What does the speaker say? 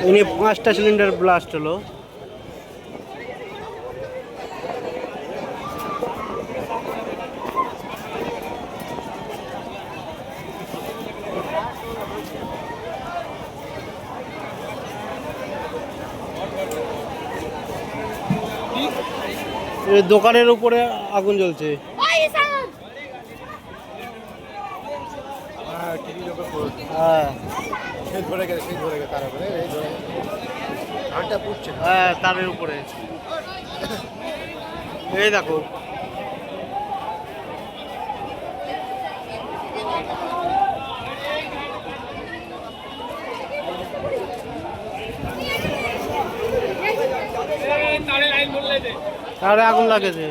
ইনি 5টা cylinder blast হলো। এই দোকানের উপরে আগুন জ্বলছে। হ্যাঁ হ্যাঁ তারের উপরে এই দেখো। তারে আগুন লাগেছে।